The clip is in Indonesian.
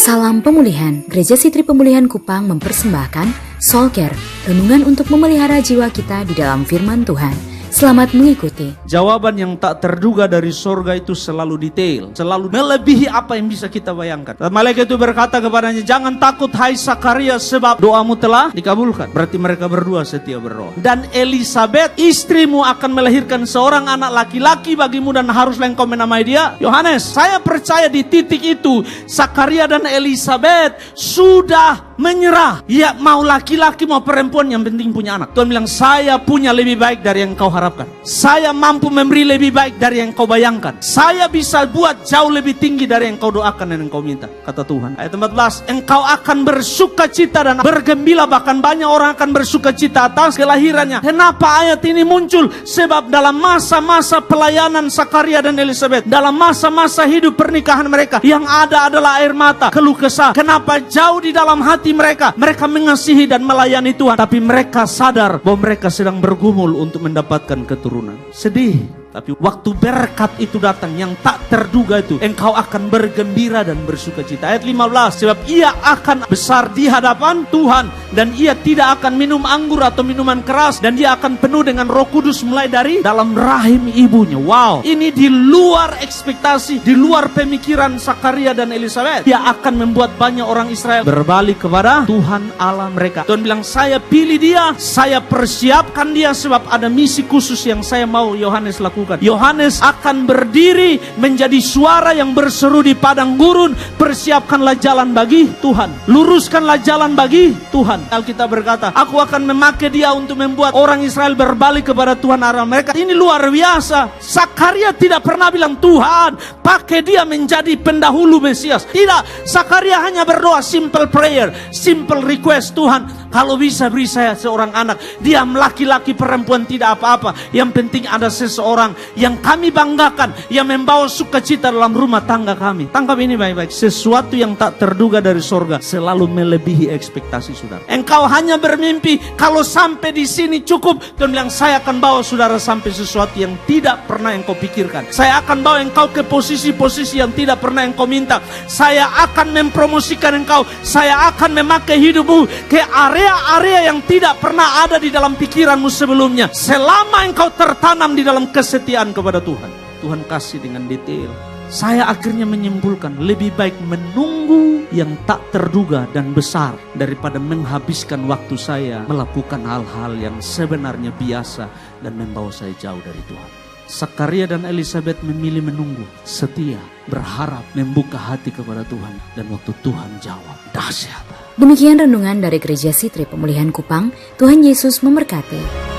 Salam pemulihan, Gereja Sitri Pemulihan Kupang mempersembahkan Soul Care, renungan untuk memelihara jiwa kita di dalam firman Tuhan. Selamat mengikuti. Jawaban yang tak terduga dari sorga itu selalu detail, selalu melebihi apa yang bisa kita bayangkan. Dan malaikat itu berkata kepadanya, jangan takut hai Sakaria, sebab doamu telah dikabulkan. Berarti mereka berdua setia berdoa. Dan Elisabet, istrimu akan melahirkan seorang anak laki-laki bagimu dan haruslah engkau menamai dia Yohanes. Saya percaya di titik itu Sakaria dan Elisabet sudah menyerah. Ya mau laki-laki mau perempuan, yang penting punya anak. Tuhan bilang, saya punya lebih baik dari yang kau harapkan. Saya mampu memberi lebih baik dari yang kau bayangkan. Saya bisa buat jauh lebih tinggi dari yang kau doakan dan yang kau minta. Kata Tuhan. Ayat 14, engkau akan bersuka cita dan bergembira, bahkan banyak orang akan bersuka cita atas kelahirannya. Kenapa ayat ini muncul? Sebab dalam masa-masa pelayanan Sakaria dan Elisabet, dalam masa-masa hidup pernikahan mereka, yang ada adalah air mata, keluh kesah. Kenapa jauh di dalam hati mereka? Mereka mengasihi dan melayani Tuhan, tapi mereka sadar bahwa mereka sedang bergumul untuk mendapatkan keturunan. Sedih, tapi waktu berkat itu datang yang tak terduga itu, engkau akan bergembira dan bersuka cita. Ayat 15, sebab ia akan besar di hadapan Tuhan, dan ia tidak akan minum anggur atau minuman keras, dan dia akan penuh dengan Roh Kudus mulai dari dalam rahim ibunya. Wow, ini di luar ekspektasi, di luar pemikiran Sakaria dan Elisabet. Dia akan membuat banyak orang Israel berbalik kepada Tuhan Allah mereka. Tuhan bilang, saya pilih dia, saya persiapkan dia, sebab ada misi khusus yang saya mau Yohanes lakukan. Yohanes akan berdiri menjadi suara yang berseru di padang gurun, persiapkanlah jalan bagi Tuhan, luruskanlah jalan bagi Tuhan. Alkitab berkata, aku akan memakai dia untuk membuat orang Israel berbalik kepada Tuhan Allah mereka. Ini luar biasa. Sakaria tidak pernah bilang, Tuhan pakai dia menjadi pendahulu Mesias. Tidak, Sakaria hanya berdoa simple prayer, simple request. Tuhan, kalau bisa beri saya seorang anak. Dia laki-laki perempuan tidak apa-apa, yang penting ada seseorang yang kami banggakan, yang membawa sukacita dalam rumah tangga kami. Tangkap ini baik-baik. Sesuatu yang tak terduga dari sorga selalu melebihi ekspektasi saudara. Engkau hanya bermimpi, kalau sampai di sini cukup. Tuhan bilang, saya akan bawa saudara sampai sesuatu yang tidak pernah engkau pikirkan. Saya akan bawa engkau ke posisi-posisi yang tidak pernah engkau minta. Saya akan mempromosikan engkau. Saya akan memakai hidupmu ke area-area yang tidak pernah ada di dalam pikiranmu sebelumnya. Selama engkau tertanam di dalam kesetiaan kepada Tuhan. Tuhan kasih dengan detail. Saya akhirnya menyimpulkan, lebih baik menunggu yang tak terduga dan besar daripada menghabiskan waktu saya melakukan hal-hal yang sebenarnya biasa dan membawa saya jauh dari Tuhan. Sakaria dan Elisabet memilih menunggu, setia, berharap, membuka hati kepada Tuhan. Dan waktu Tuhan jawab, dahsyat. Demikian renungan dari Gereja Sitri Pemulihan Kupang. Tuhan Yesus memberkati.